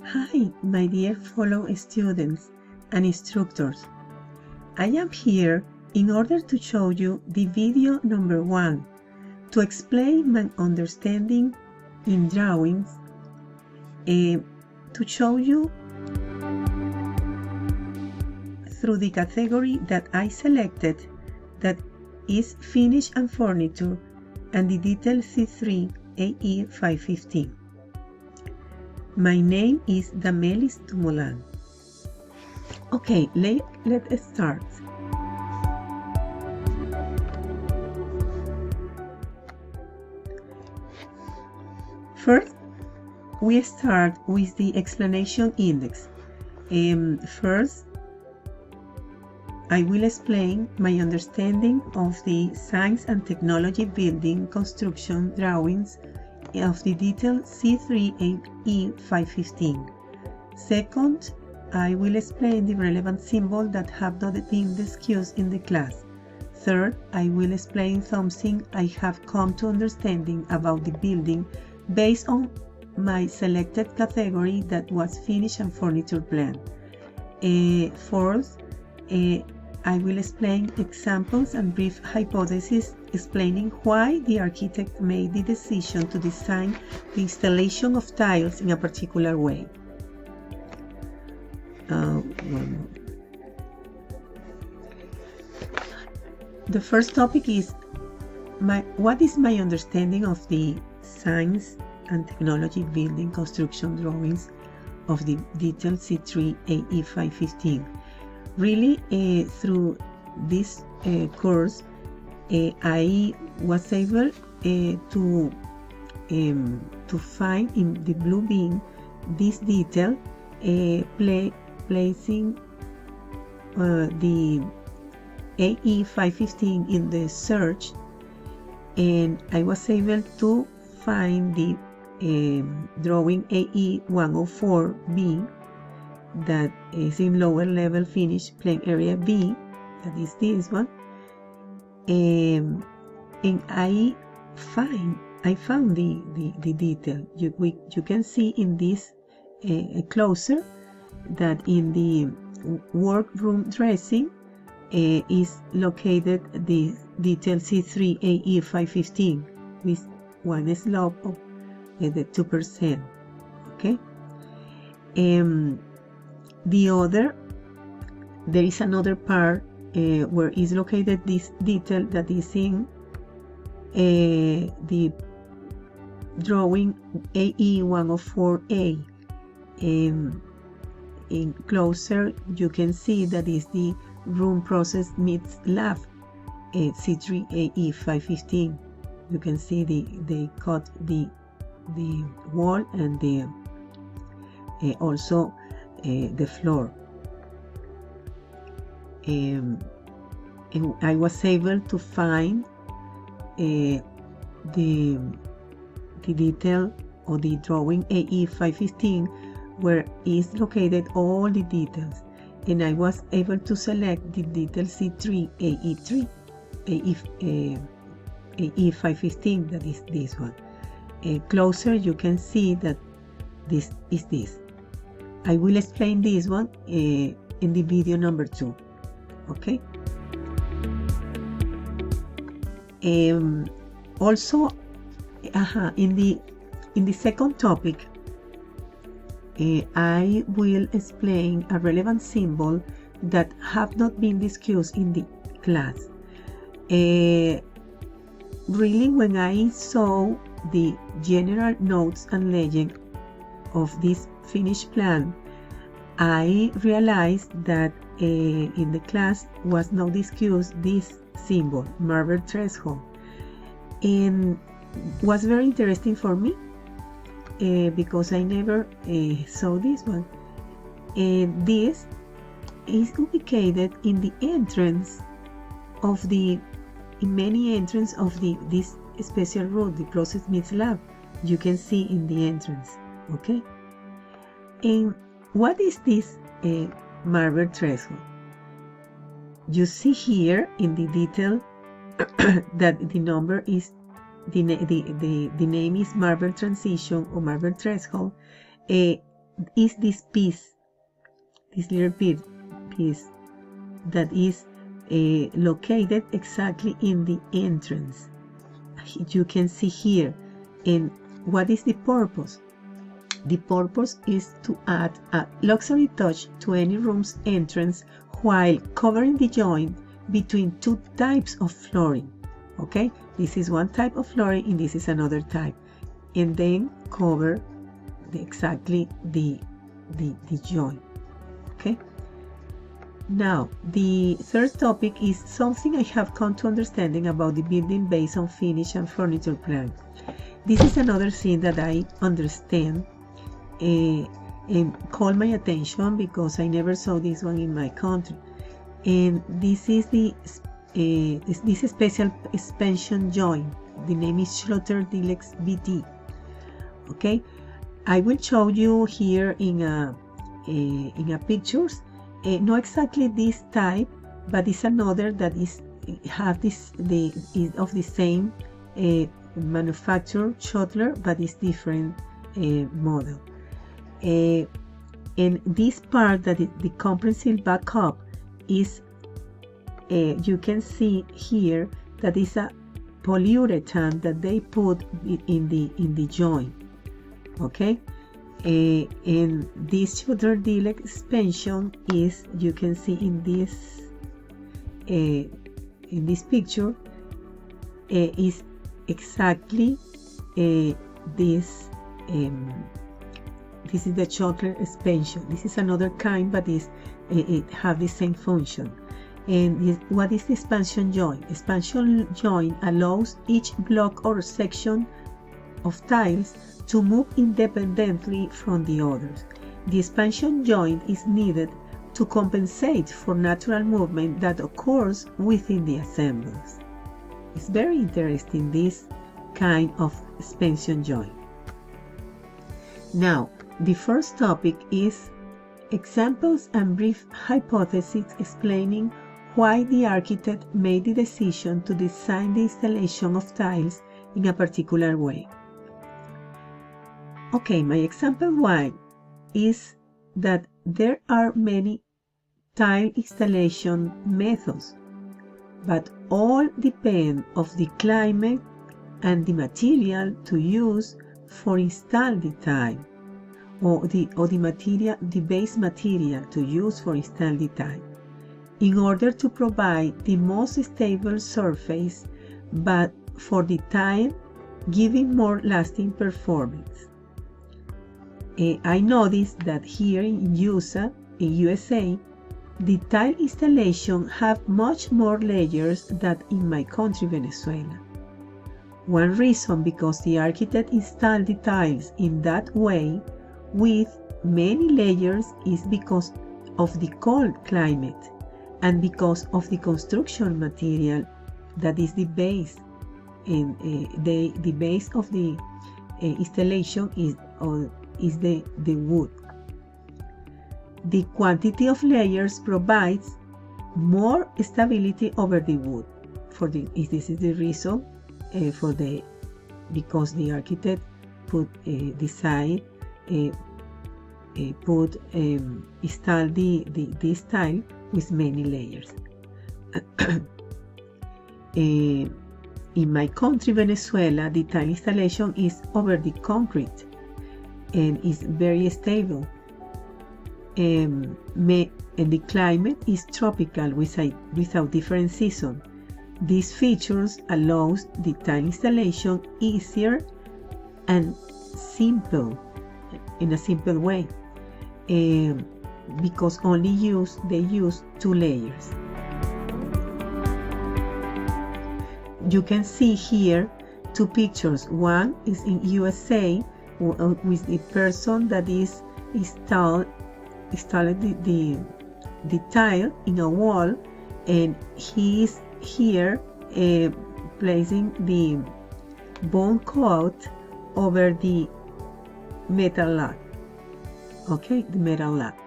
Hi, my dear fellow students and instructors. I am here in order to show you the video number 1 to explain my understanding in drawings, to show you through the category that I selected, that is Finish and Furniture, and the detail C3 AE 515. My name is Damelis DuMoulin. Okay, let's start. First, we start with the explanation index. First, I will explain my understanding of the science and technology building construction drawings of the detail C3AE515. Second, I will explain the relevant symbols that have not been discussed in the class. Third, I will explain something I have come to understanding about the building based on my selected category that was Finish and Furniture Plan. Fourth, I will explain examples and brief hypotheses explaining why the architect made the decision to design the installation of tiles in a particular way. The first topic is what is my understanding of the science and technology building construction drawings of the detail C3 AE515. Really, through this course, I was able to find in the blue bin this detail, placing the AE515 in the search, and I was able to find the drawing AE104B that is in lower level finish plain area B, that is this one, and I found the detail. You can see in this closer that in the workroom dressing is located the detail C3AE515 with one slope of the 2%. Okay. There is another part where is located this detail that is in the drawing AE104A. In closer, you can see that is the room process meets lab C3AE515. You can see they cut the wall and the also the floor, and I was able to find the detail or the drawing AE515 where is located all the details, and I was able to select the detail C3AE3 AE515, that is this one. Closer, you can see that this is this. I will explain this one in the video number 2. Okay. Also, in the second topic, I will explain a relevant symbol that have not been discussed in the class. Really, when I saw the general notes and legend of this finished plan, I realized that in the class was not discussed this symbol, marble threshold, and was very interesting for me because I never saw this one. This is ubicated in the entrance of many entrances of this special road, the process meets lab. You can see in the entrance. Okay. And what is this marble threshold? You see here in the detail that the number is the name is marble transition or marble threshold. is this piece, this little piece that is located exactly in the entrance. You can see here. And what is the purpose? The purpose is to add a luxury touch to any room's entrance while covering the joint between two types of flooring. Okay, this is one type of flooring and this is another type, and then cover exactly the joint. Okay. Now, the third topic is something I have come to understanding about the building based on finish and furniture plan. This is another thing that I understand and called my attention because I never saw this one in my country. And this is this special expansion joint. The name is Schlotter-Dillex BT. Okay, I will show you here in a pictures. Not exactly this type, but it's another that is of the same manufacturer, Schottler, but it's different model. And this part that the comprehensive backup is, you can see here that is a polyurethane that they put in the joint. Okay. And this Schlotter-Dillex expansion is, you can see in this picture, is exactly this. This is the Schottler expansion. This is another kind, but it have the same function. And what is the expansion joint? Expansion joint allows each block or section of tiles to move independently from the others. The expansion joint is needed to compensate for natural movement that occurs within the assemblies. It's very interesting, this kind of expansion joint. Now, the first topic is examples and brief hypotheses explaining why the architect made the decision to design the installation of tiles in a particular way. Okay, my example one is that there are many tile installation methods, but all depend on the climate and the material to use for install the tile, or the base material to use for install the tile, in order to provide the most stable surface, but for the tile giving more lasting performance. I noticed that here in USA, the tile installation have much more layers than in my country, Venezuela. One reason because the architect installed the tiles in that way with many layers is because of the cold climate and because of the construction material that is the base. And the base of the installation is the wood. The quantity of layers provides more stability over the wood. This is the reason because the architect install this tile with many layers. In my country, Venezuela, the tile installation is over the concrete and is very stable. And the climate is tropical without different seasons. These features allows the tile installation easier and simple, in a simple way, because they use 2 layers. You can see here 2 pictures. One is in USA with the person that is installed the tile in a wall, and he is here placing the bone coat over the metal lap. Okay, the metal lap.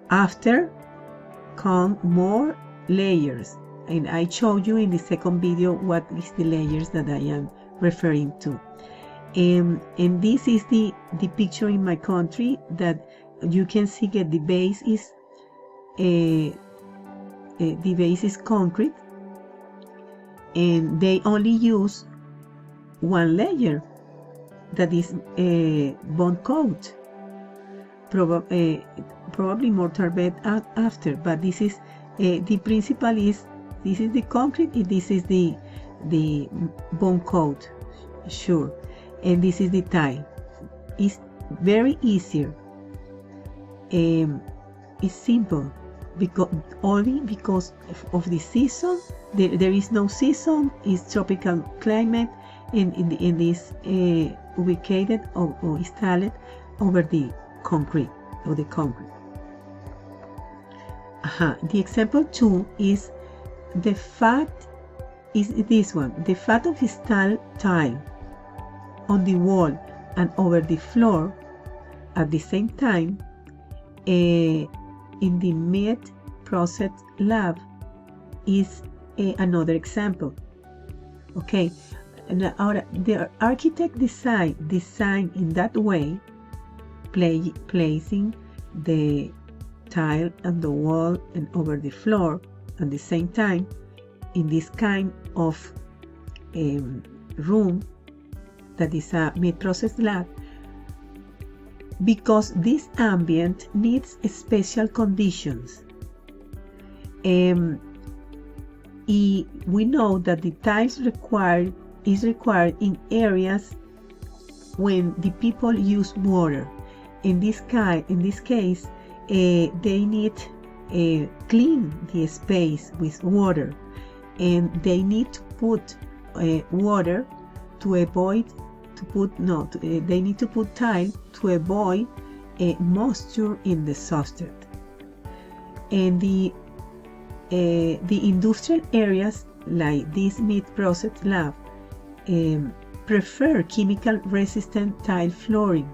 After come more layers, and I showed you in the second video what is the layers that I am referring to. And this is the picture in my country that you can see that the base is concrete, and they only use one layer, that is bond coat, probably mortar bed after, but this is the principle is, this is the concrete and this is the bond coat, sure, and this is the tile. It's very easier. It's simple only because of the season. There is no season. It's tropical climate, and in this ubicated or installed over the concrete or the concrete. The example 2 is the fact is this one. The fact of installed tile on the wall and over the floor at the same time in the meat process lab is another example. Okay, now the architect design in that way, placing the tile on the wall and over the floor at the same time in this kind of room that is a meat process lab, because this ambient needs special conditions. We know that the tiles is required in areas when the people use water. In this case, they need clean the space with water, and they need to put water to avoid they need to put tile to avoid moisture in the substrate. And the industrial areas like this meat process lab prefer chemical resistant tile flooring,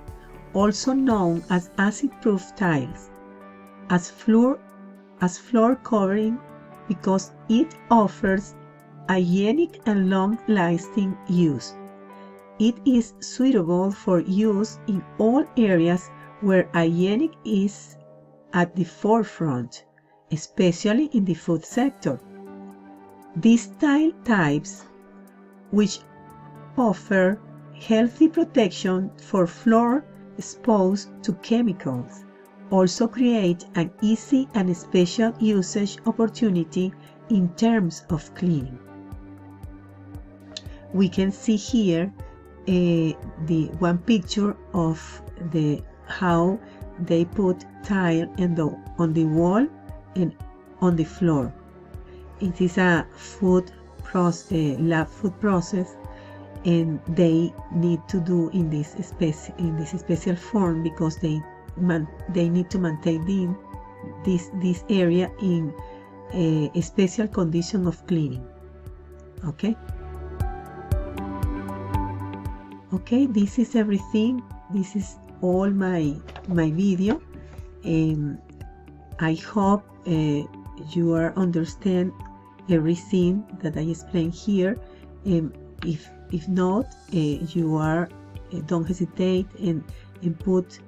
also known as acid-proof tiles, as floor covering, because it offers hygienic and long-lasting use. It is suitable for use in all areas where hygienic is at the forefront, especially in the food sector. These tile types, which offer healthy protection for floor exposed to chemicals, also create an easy and special usage opportunity in terms of cleaning. We can see here the one picture of how they put tile on the wall and on the floor. It is a lab food process, and they need to do in this special form because they need to maintain this area in a special condition of cleaning. Okay, this is everything. This is all my video. I hope you understand everything that I explained here. If not, don't hesitate and put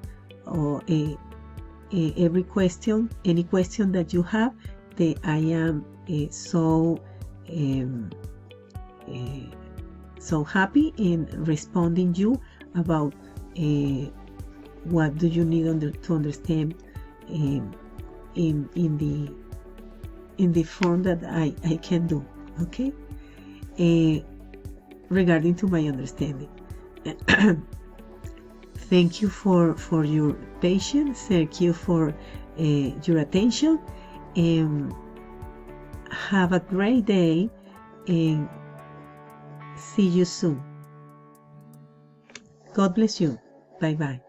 any question that you have. I am so happy in responding you about what do you need to understand in the form that I can do. Okay, regarding to my understanding. Thank you for your patience. Thank you for your attention, and have a great day, and see you soon. God bless you. Bye bye.